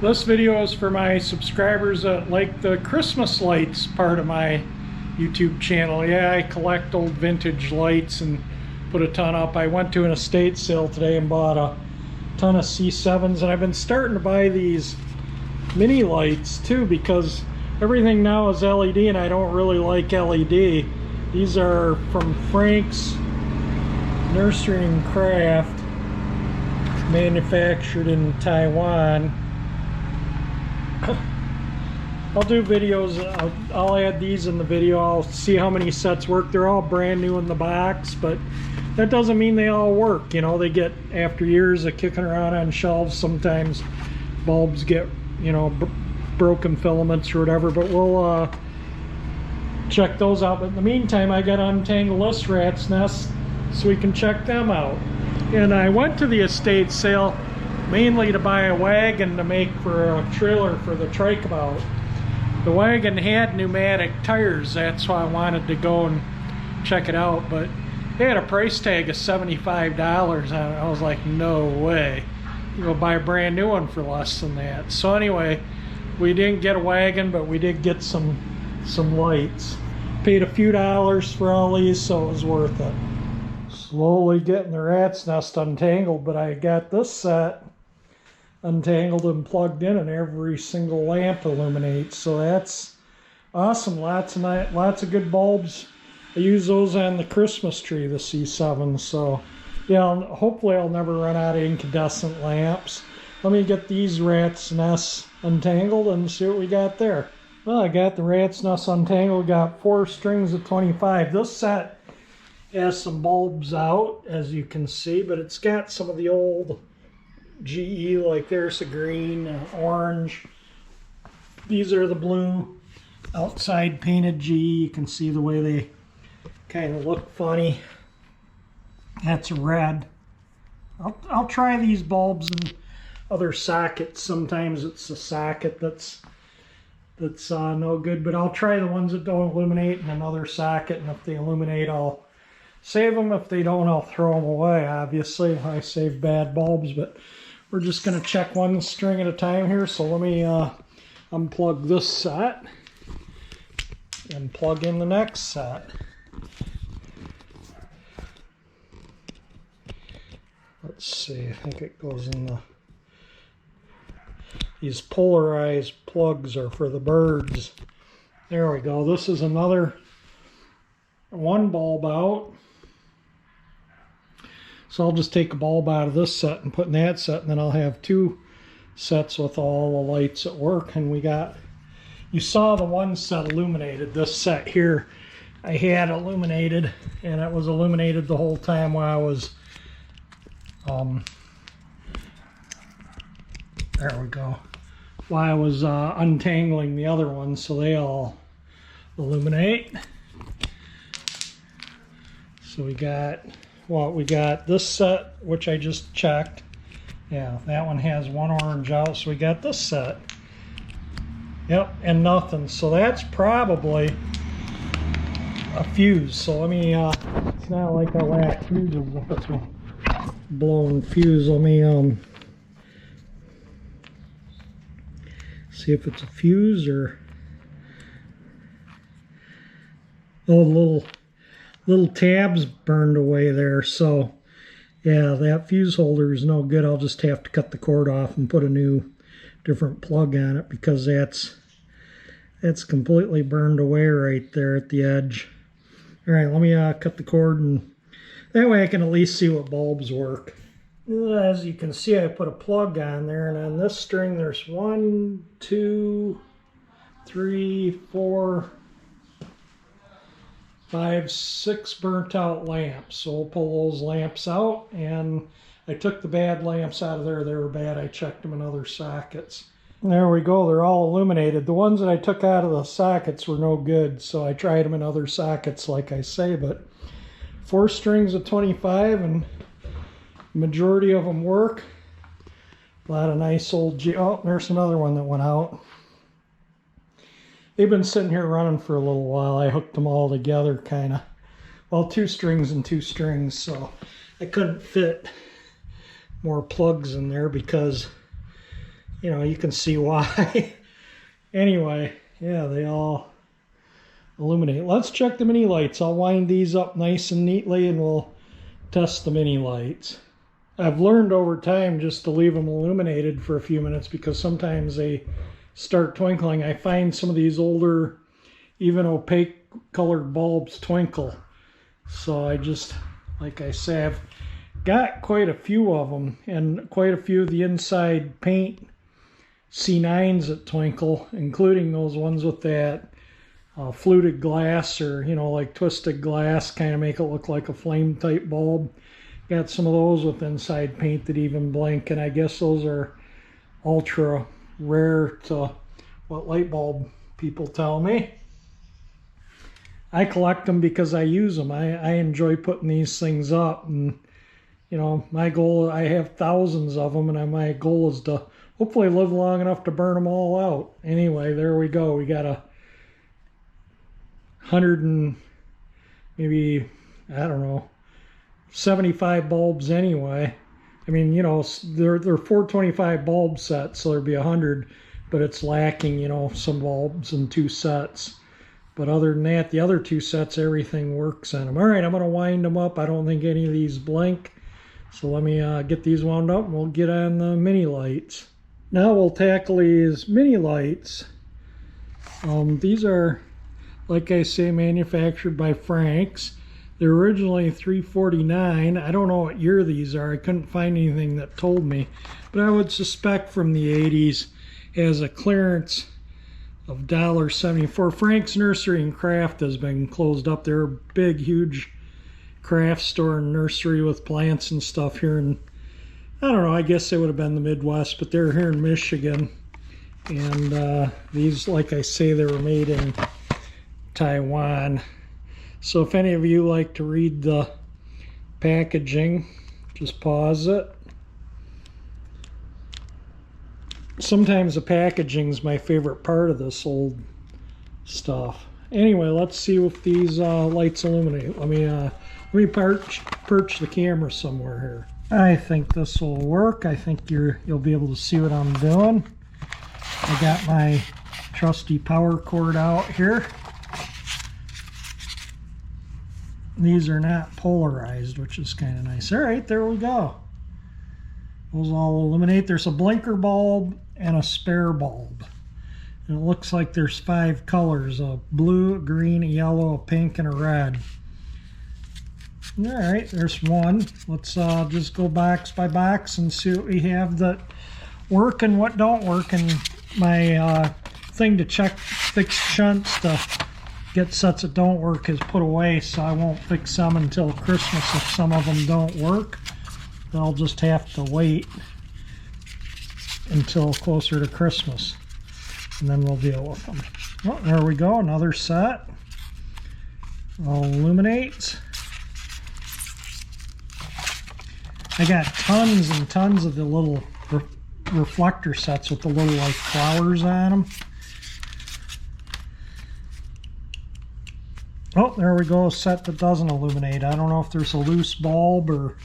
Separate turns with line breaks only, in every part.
This video is for my subscribers that like the Christmas lights part of my YouTube channel. Yeah, I collect old vintage lights and put a ton up. I went to an estate sale today and bought a ton of C7s, and I've been starting to buy these mini lights too because everything now is LED and I don't really like LED. These are from Frank's Nursery and Craft, manufactured in Taiwan. I'll do videos, I'll add these in the video. I'll see how many sets work. They're all brand new in the box, but that doesn't mean they all work. You know, they get, after years of kicking around on shelves, sometimes bulbs get, you know, broken filaments or whatever, but we'll check those out. But in the meantime, I got to untangle this rat's nest so we can check them out. And I went to the estate sale mainly to buy a wagon to make for a trailer for the trike about. The wagon had pneumatic tires, that's why I wanted to go and check it out, but they had a price tag of $75 on it. I was like, no way. You go buy a brand new one for less than that. So anyway, we didn't get a wagon, but we did get some lights. Paid a few dollars for all these, so it was worth it. Slowly getting the rat's nest untangled, but I got this set untangled and plugged in, and every single lamp illuminates, so that's awesome. Lots of good bulbs. I use those on the Christmas tree, the C7, so yeah, hopefully I'll never run out of incandescent lamps. Let me get these rat's nests untangled and see what we got there. Well, I got the rat's nest untangled, got 4 strings of 25. This set has some bulbs out, as you can see, but it's got some of the old GE, like there's a green, orange. These are the blue outside painted GE. You can see the way they kind of look funny. That's red. I'll try these bulbs in other sockets. Sometimes it's a socket that's no good, but I'll try the ones that don't illuminate in another socket, and if they illuminate, I'll save them. If they don't, I'll throw them away. Obviously, I save bad bulbs, but we're just going to check one string at a time here. So let me unplug this set and plug in the next set. Let's see, I think it goes in the... These polarized plugs are for the birds. There we go. This is another one bulb out. So I'll just take a bulb out of this set and put in that set, and then I'll have 2 sets with all the lights at work. And we got, you saw the one set illuminated. This set here I had illuminated, and it was illuminated the whole time while I was there we go, while I was untangling the other ones, so they all illuminate. So we got, well, we got this set, which I just checked. Yeah, that one has one orange out, so we got this set. Yep, and nothing. So that's probably a fuse. So let me, it's not like I lack fuses if it's a blown fuse. Let me see if it's a fuse or... Oh, little tabs burned away there, so yeah, that fuse holder is no good. I'll just have to cut the cord off and put a new different plug on it, because that's completely burned away right there at the edge. All right, let me cut the cord, and that way I can at least see what bulbs work. As you can see, I put a plug on there, and on this string there's 1, 2, 3, 4, 5, 6 burnt out lamps. So we'll pull those lamps out, and I took the bad lamps out of there. They were bad. I checked them in other sockets. There we go. They're all illuminated. The ones that I took out of the sockets were no good, so I tried them in other sockets like I say, but 4 strings of 25, and majority of them work. A lot of nice old oh, there's another one that went out. They've been sitting here running for a little while. I hooked them all together, kind of. Well, 2 strings and 2 strings, so I couldn't fit more plugs in there because you know, you can see why. Anyway, yeah, they all illuminate. Let's check the mini lights. I'll wind these up nice and neatly and we'll test the mini lights. I've learned over time just to leave them illuminated for a few minutes because sometimes they start twinkling. I find some of these older, even opaque colored bulbs twinkle. So I just, like I say, I've got quite a few of them and quite a few of the inside paint C9s that twinkle, including those ones with that fluted glass, or, you know, like twisted glass, kind of make it look like a flame type bulb. Got some of those with inside paint that even blink, and I guess those are ultra rare to what light bulb people tell me. I collect them because I use them. I enjoy putting these things up, and you know, my goal, I have thousands of them, and my goal is to hopefully live long enough to burn them all out. Anyway, there we go. We got 100 and maybe, I don't know, 75 bulbs anyway. I mean, you know, they're 425 bulb sets, so there'd be 100, but it's lacking, you know, some bulbs in 2 sets. But other than that, the other 2 sets, everything works on them. All right, I'm going to wind them up. I don't think any of these blink. So let me get these wound up and we'll get on the mini lights. Now we'll tackle these mini lights. These are, like I say, manufactured by Frank's. They're originally $349. I don't know what year these are. I couldn't find anything that told me. But I would suspect from the 80s as a clearance of $1.74. Frank's Nursery and Craft has been closed up. They're a big, huge craft store and nursery with plants and stuff here in, I don't know, I guess they would have been the Midwest, but they're here in Michigan. And these, like I say, they were made in Taiwan. So if any of you like to read the packaging, just pause it. Sometimes the packaging is my favorite part of this old stuff. Anyway, let's see if these lights illuminate. Let me perch the camera somewhere here. I think this will work. I think you'll be able to see what I'm doing. I got my trusty power cord out here. These are not polarized, which is kind of nice. All right, there we go. Those all illuminate. There's a blinker bulb and a spare bulb. And it looks like there's 5 colors: a blue, a green, a yellow, a pink, and a red. All right, there's one. Let's just go box by box and see what we have that work and what don't work. And my thing to check fix shunts to get sets that don't work is put away, so I won't fix some until Christmas if some of them don't work. I'll just have to wait until closer to Christmas, and then we'll deal with them. Well, there we go, another set. All illuminates. I got tons and tons of the little reflector sets with the little like flowers on them. Oh, there we go, a set that doesn't illuminate. I don't know if there's a loose bulb or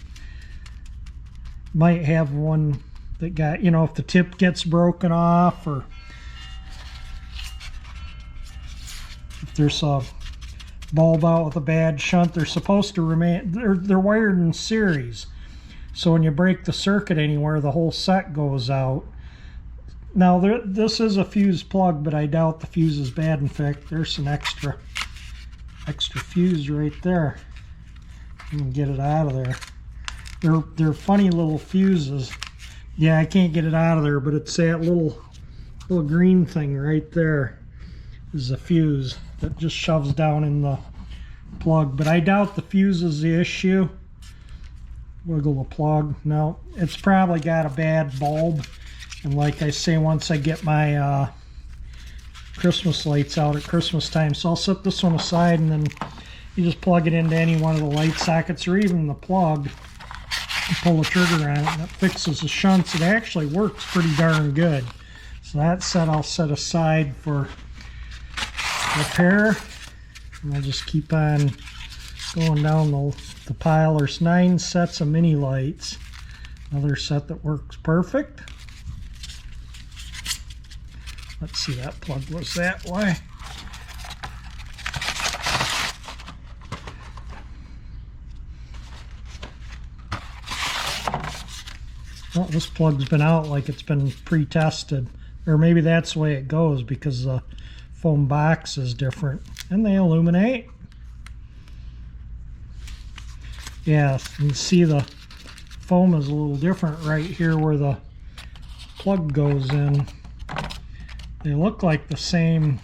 might have one that got, you know, if the tip gets broken off, or if there's a bulb out with a bad shunt. They're supposed to remain, they're wired in series. So when you break the circuit anywhere, the whole set goes out. Now this is a fuse plug, but I doubt the fuse is bad. In fact, there's some extra fuse right there. You can get it out of there. They're funny little fuses. Yeah, I can't get it out of there, but it's that little green thing right there is a fuse that just shoves down in the plug. But I doubt the fuse is the issue. Wiggle the plug. No, it's probably got a bad bulb. And like I say, once I get my Christmas lights out at Christmas time, so I'll set this one aside, and then you just plug it into any one of the light sockets or even the plug and pull the trigger on it, and it fixes the shunts. It actually works pretty darn good. So that set I'll set aside for repair, and I'll just keep on going down the pile. There's 9 sets of mini lights. Another set that works perfect. Let's see, that plug was that way. Well, this plug's been out like it's been pre-tested. Or maybe that's the way it goes because the foam box is different. And they illuminate. Yeah, you can see the foam is a little different right here where the plug goes in. They look like the same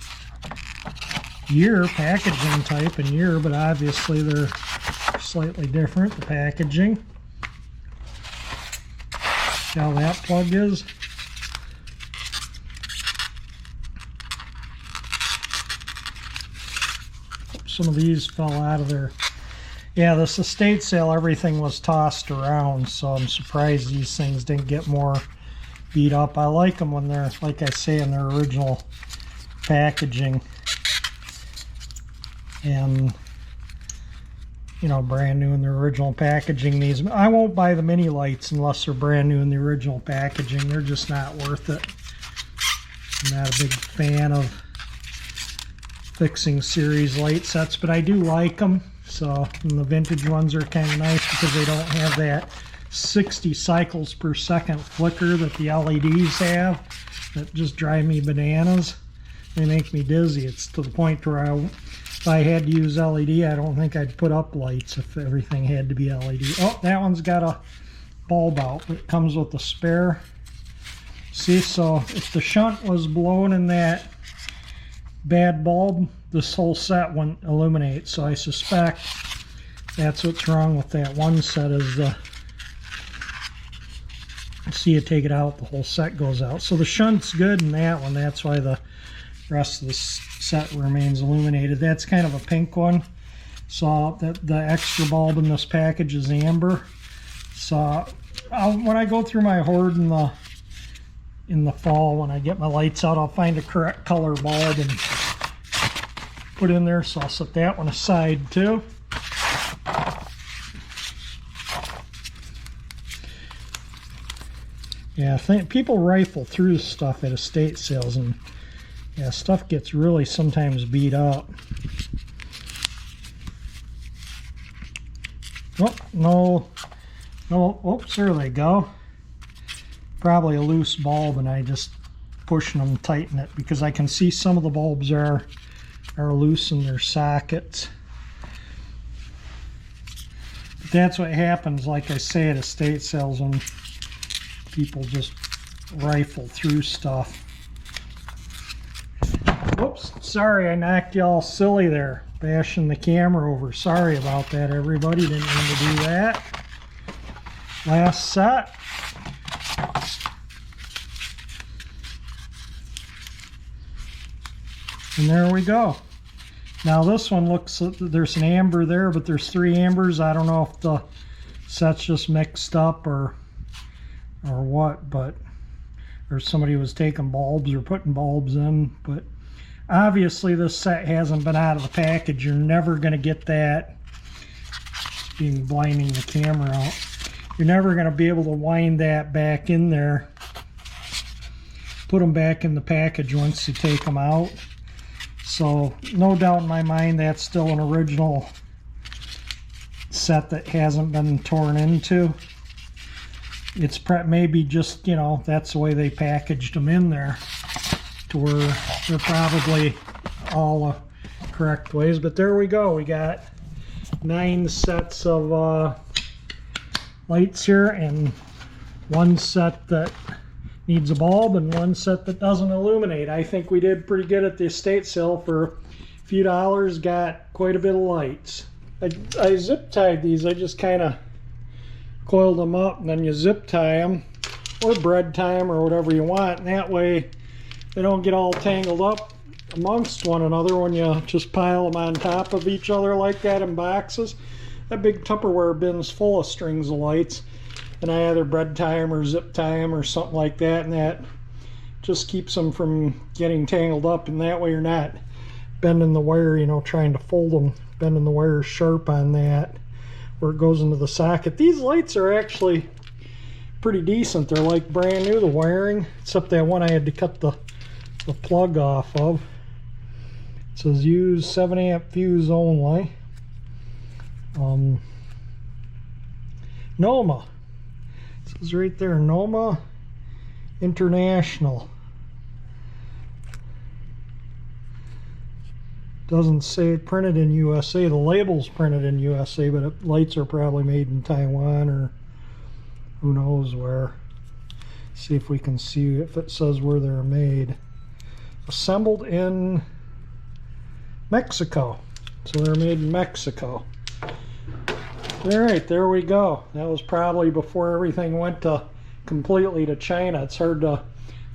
year, packaging type and year, but obviously they're slightly different, the packaging. See how that plug is? Some of these fell out of there. Yeah, this estate sale, everything was tossed around, so I'm surprised these things didn't get more beat up. I like them when they're, like I say, in their original packaging. And, you know, brand new in their original packaging. These, I won't buy the mini lights unless they're brand new in the original packaging. They're just not worth it. I'm not a big fan of fixing series light sets, but I do like them. So, and the vintage ones are kind of nice because they don't have that 60 cycles per second flicker that the LEDs have that just drive me bananas. They make me dizzy. It's to the point where if I had to use LED, I don't think I'd put up lights if everything had to be LED. Oh, that one's got a bulb out, but it comes with a spare. See, so if the shunt was blown in that bad bulb, this whole set wouldn't illuminate. So I suspect that's what's wrong with that one set is the, see you take it out, the whole set goes out. So the shunt's good in that one. That's why the rest of the set remains illuminated. That's kind of a pink one. So the extra bulb in this package is amber. So when I go through my Hoard in the fall, when I get my lights out, I'll find a correct color bulb and put in there. So I'll set that one aside too. Yeah, I think people rifle through stuff at estate sales, and yeah, stuff gets really sometimes beat up. Oh, no, oops, there they go. Probably a loose bulb, and I just pushing them, tighten it, because I can see some of the bulbs are loose in their sockets. But that's what happens, like I say, at estate sales when people just rifle through stuff. Whoops, sorry, I knocked you all silly there, bashing the camera over. Sorry about that, everybody. Didn't mean to do that. Last set. And there we go. Now this one looks, there's an amber there, but there's 3 ambers. I don't know if the set's just mixed up or what, but or somebody was taking bulbs or putting bulbs in. But obviously this set hasn't been out of the package. You're never going to get that. It's being blinding the camera out. You're never going to be able to wind that back in there, put them back in the package once you take them out. So no doubt in my mind that's still an original set that hasn't been torn into. It's maybe just, you know, that's the way they packaged them in there to where they're probably all the correct ways. But there we go. We got 9 sets of lights here, and 1 set that needs a bulb and 1 set that doesn't illuminate. I think we did pretty good at the estate sale. For a few dollars, got quite a bit of lights. I zip tied these. I just kind of coiled them up, and then you zip tie them or bread tie them or whatever you want, and that way they don't get all tangled up amongst one another when you just pile them on top of each other like that in boxes. That big Tupperware bin's full of strings of lights, and I either bread tie them or zip tie them or something like that, and that just keeps them from getting tangled up, and that way you're not bending the wire, you know, trying to fold them, bending the wire sharp on that where it goes into the socket. These lights are actually pretty decent. They're like brand new, the wiring, except that one I had to cut the the plug off of. It says use 7 amp fuse only. Noma. It says right there, Noma International. Doesn't say it printed in USA. The label's printed in USA, but lights are probably made in Taiwan or who knows where. See if we can see if it says where they're made. Assembled in Mexico. So they're made in Mexico. Alright, there we go. That was probably before everything went completely to China. It's hard to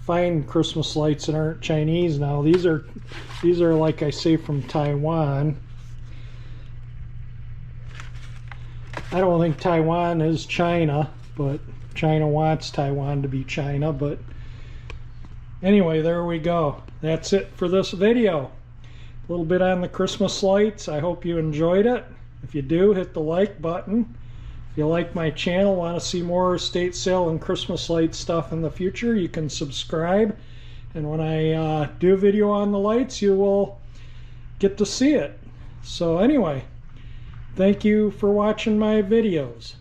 find Christmas lights that aren't Chinese now. These are like I say from Taiwan. I don't think Taiwan is China, but China wants Taiwan to be China. But anyway, there we go. That's it for this video. A little bit on the Christmas lights. I hope you enjoyed it. If you do, hit the like button. If you like my channel, want to see more estate sale and Christmas light stuff in the future, you can subscribe. And when I do a video on the lights, you will get to see it. So anyway, thank you for watching my videos.